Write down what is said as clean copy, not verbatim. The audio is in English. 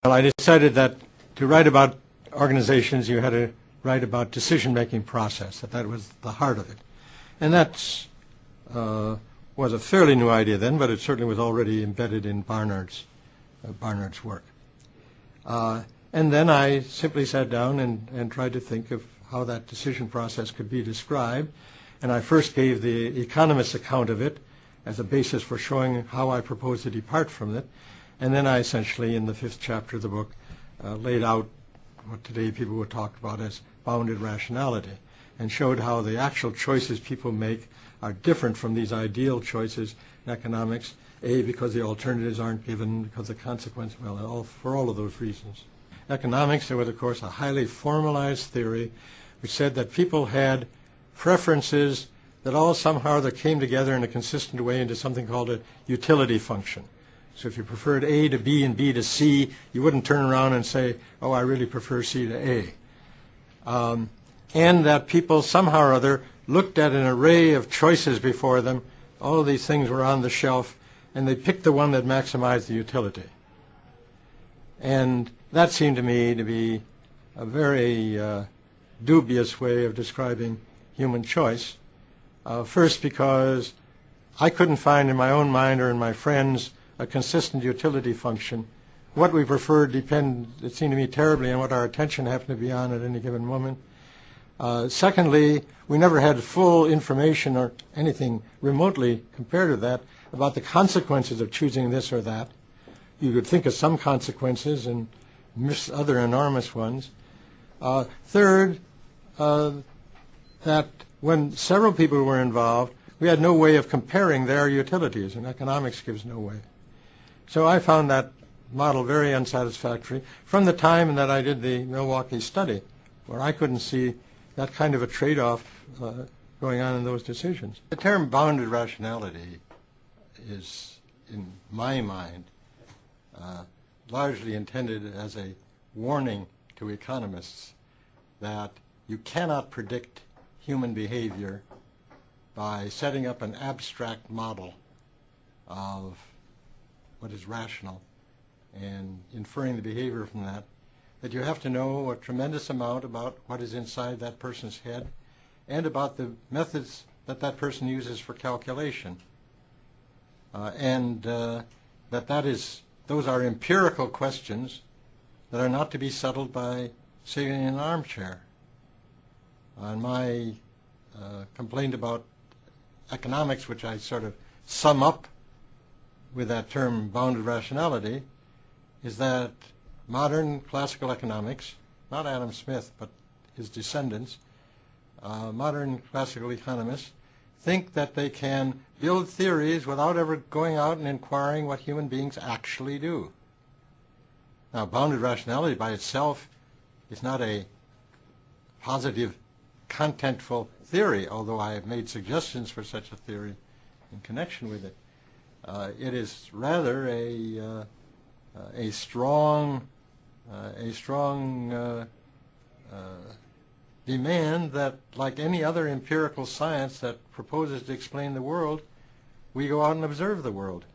Well, I decided that to write about organizations, you had to write about decision-making process, that was the heart of it. And that was a fairly new idea then, but it certainly was already embedded in Barnard's work. And then I simply sat down and tried to think of how that decision process could be described. And I first gave the economist's account of it as a basis for showing how I proposed to depart from it. And then I essentially, in the 5th chapter of the book, laid out what today people would talk about as bounded rationality, and showed how the actual choices people make are different from these ideal choices in economics, A, because the alternatives aren't given, because the consequence, well, for all of those reasons. Economics, there was, of course, a highly formalized theory which said that people had preferences that all somehow that came together in a consistent way into something called a utility function. So if you preferred A to B and B to C, you wouldn't turn around and say, oh, I really prefer C to A. And that people somehow or other looked at an array of choices before them. All of these things were on the shelf, and they picked the one that maximized the utility. And that seemed to me to be a very dubious way of describing human choice. First, because I couldn't find in my own mind or in my friends a consistent utility function. What we preferred depended, it seemed to me, terribly on what our attention happened to be on at any given moment. Secondly, we never had full information or anything remotely compared to that about the consequences of choosing this or that. You could think of some consequences and miss other enormous ones. Third, that when several people were involved, we had no way of comparing their utilities, and economics gives no way. So I found that model very unsatisfactory from the time that I did the Milwaukee study, where I couldn't see that kind of a trade-off going on in those decisions. The term bounded rationality is, in my mind, largely intended as a warning to economists that you cannot predict human behavior by setting up an abstract model of what is rational and inferring the behavior from that, that you have to know a tremendous amount about what is inside that person's head and about the methods that that person uses for calculation. Those are empirical questions that are not to be settled by sitting in an armchair. And my complaint about economics, which I sort of sum up with that term bounded rationality, is that modern classical economics, not Adam Smith, but his descendants, modern classical economists, think that they can build theories without ever going out and inquiring what human beings actually do. Now, bounded rationality by itself is not a positive, contentful theory, although I have made suggestions for such a theory in connection with it. It is rather a strong demand that, like any other empirical science that proposes to explain the world, we go out and observe the world.